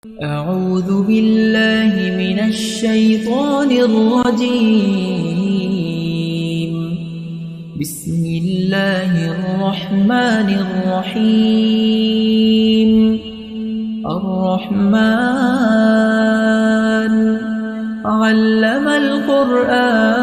أعوذ بالله من الشيطان الرجيم. بسم الله الرحمن الرحيم. الرحمن علم القرآن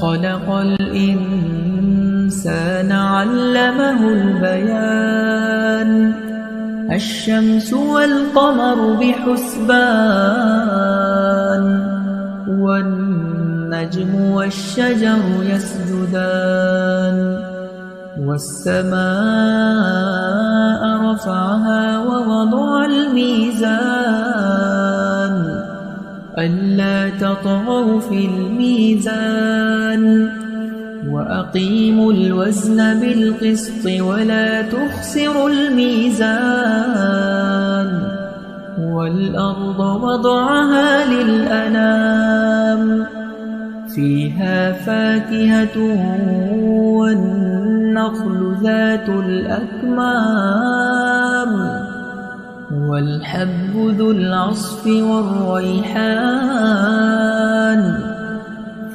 خلق الإنسان علمه البيان الشمس والقمر بحسبان والنجم والشجر يسجدان والسماء رفعها ووضع الميزان ألا تطغوا في الميزان وأقيموا الوزن بالقسط ولا تخسروا الميزان والأرض وضعها للأنام فيها فاكهة والنخل ذات الأكمام والحب ذو العصف والريحان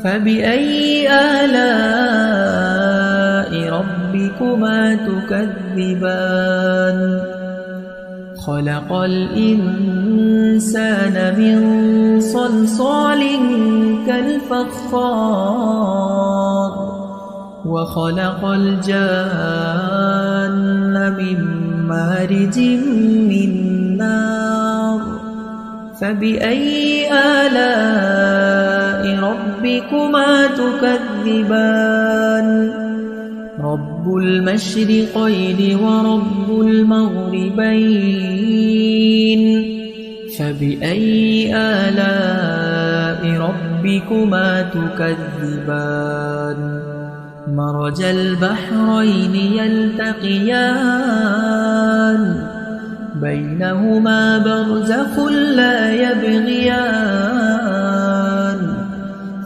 فبأي آلاء ربكما تكذبان خلق الإنسان من صلصال كالفخار وخلق الجان من مارج من نار فبأي آلاء ربكما تكذبان رب المشرقين ورب المغربين فبأي آلاء ربكما تكذبان مرج البحرين يلتقيان بينهما برزخ لا يبغيان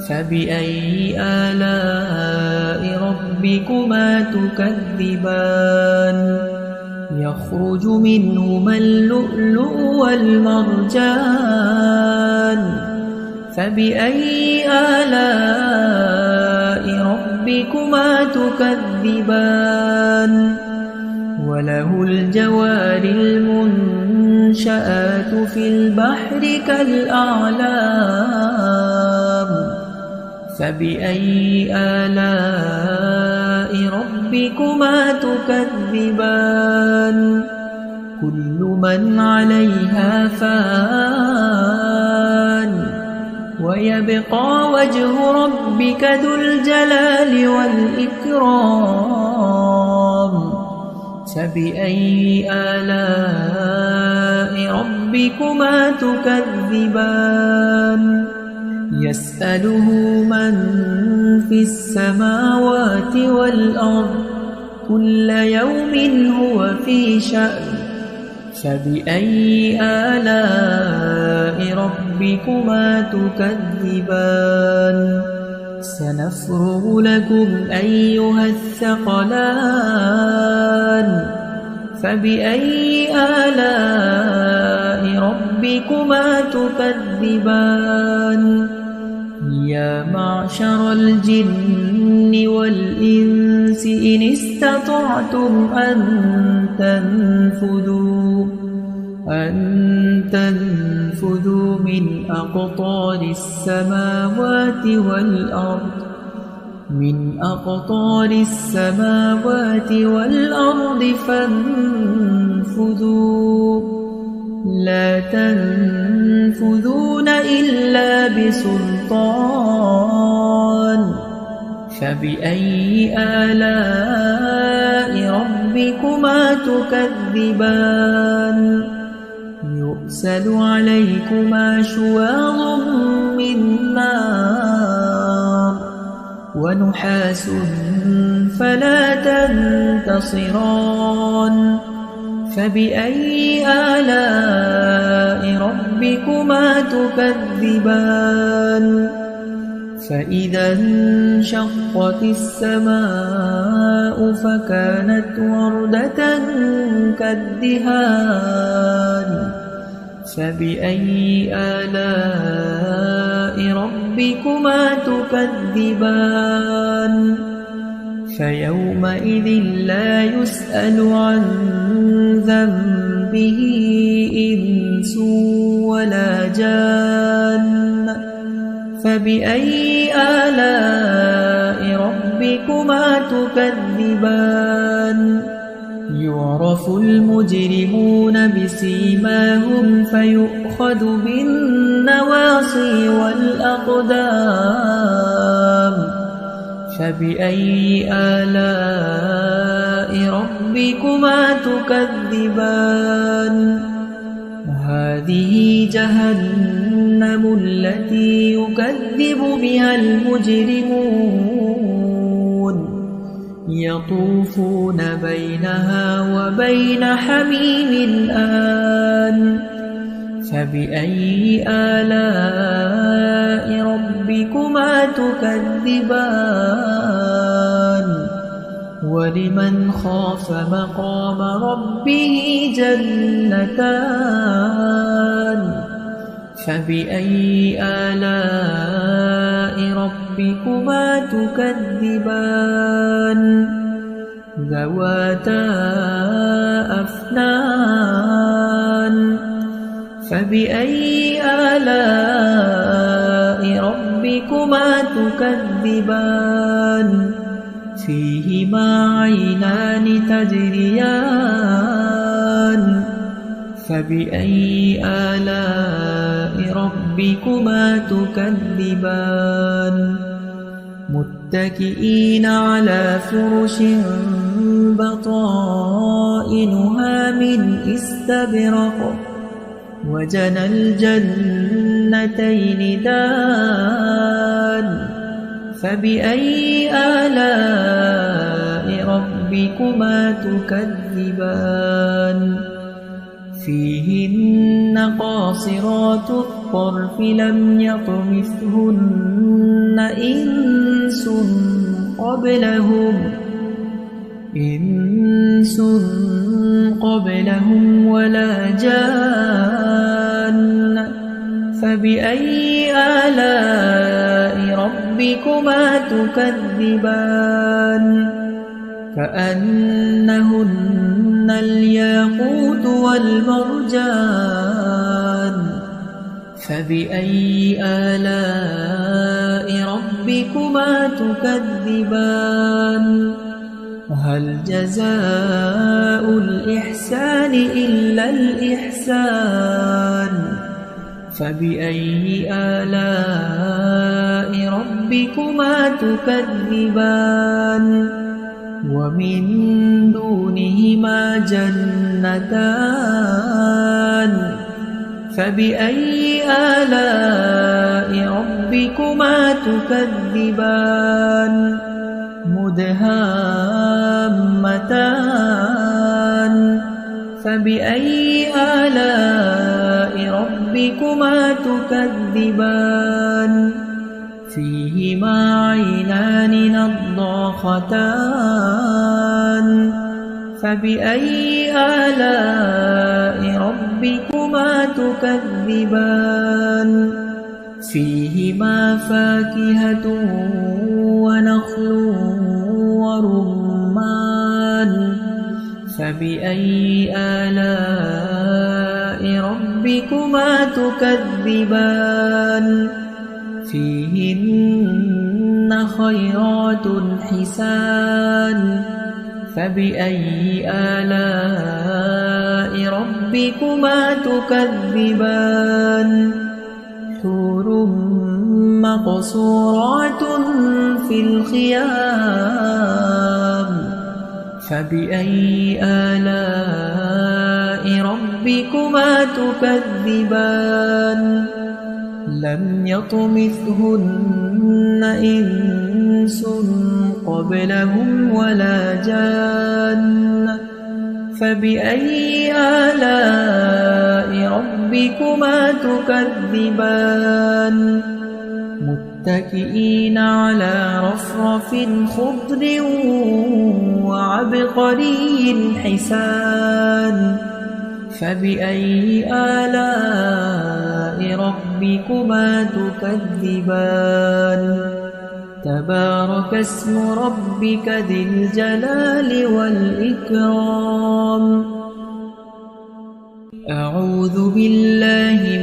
فبأي آلاء ربكما تكذبان يخرج منهما اللؤلؤ والمرجان فبأي آلاء ربكما تكذبان وله الجوار المنشآت في البحر كالأعلام فبأي آلاء ربكما تكذبان كل من عليها فان ويبقى وجه ربك ذو الجلال والإكرام فبأي آلاء ربكما تكذبان يسأله من في السماوات والأرض كل يوم هو في شأن فبأي آلاء ربكما تكذبان سنفرغ لكم أيها الثقلان فبأي آلاء ربكما تكذبان يا معشر الجن والإنس إن استطعتم أن تنفذوا من أقطار السماوات والأرض فانفذوا لا تنفذون إلا بسلطان فبأي آلاء ربكما تكذبان يرسل عليكما شواظ من نار ونحاس فلا تنتصران فبأي آلاء ربكما تكذبان فإذا انشقت السماء فكانت وردة كالدهان فبأي آلاء ربكما تكذبان فيومئذ لا يسأل عن ذنبه إنس ولا جان فبأي آلاء ربكما تكذبان يعرف المجرمون بسيماهم فيؤخذ بالنواصي والأقدام فبأي آلاء ربكما تكذبان هذه جهنم التي يكذب بها المجرمون يطوفون بينها وبين حميم آن فبأي آلاء ربكما تكذبان ولمن خاف مقام ربه جنتان فبأي آلاء ربكما تكذبان ذواتا أفنان فبأي آلاء ربكما تكذبان فيهما عينان تجريان فبأي آلاء ربكما تكذبان متكئين على فرش بطائنها من استبرق وجنى الجنتين دان فبأي آلاء ربكما تكذبان فيهن قاصرات الطرف لم يطمثهن إنس قبلهم ولا جان فبأي آلاء ربكما تكذبان كأنهن الياقوت والمرجان فبأي آلاء ربكما تكذبان هل جزاء الإحسان إلا الإحسان فبأي آلاء ربكما تكذبان ومن دونهما جنتان فبأي آلاء ربكما تكذبان مدهامتان فبأي آلاء ربكما تكذبان فيهما عينان نضاختان فبأي آلاء ربكما تكذبان فيهما فاكهة ونخل ورمان فبأي آلاء ربكما تكذبان فيهن خيرات حسان فبأي آلاء ربكما تكذبان حور مقصورات في الخيام فبأي آلاء ربكما تكذبان لم يطمثهن إنس قبلهم ولا جان فبأي آلاء ربكما تكذبان متكئين على رفرف خضر وعبقري حسان فبأي آلاء ربكما تكذبان تبارك اسم ربك ذي الجلال والإكرام أعوذ بالله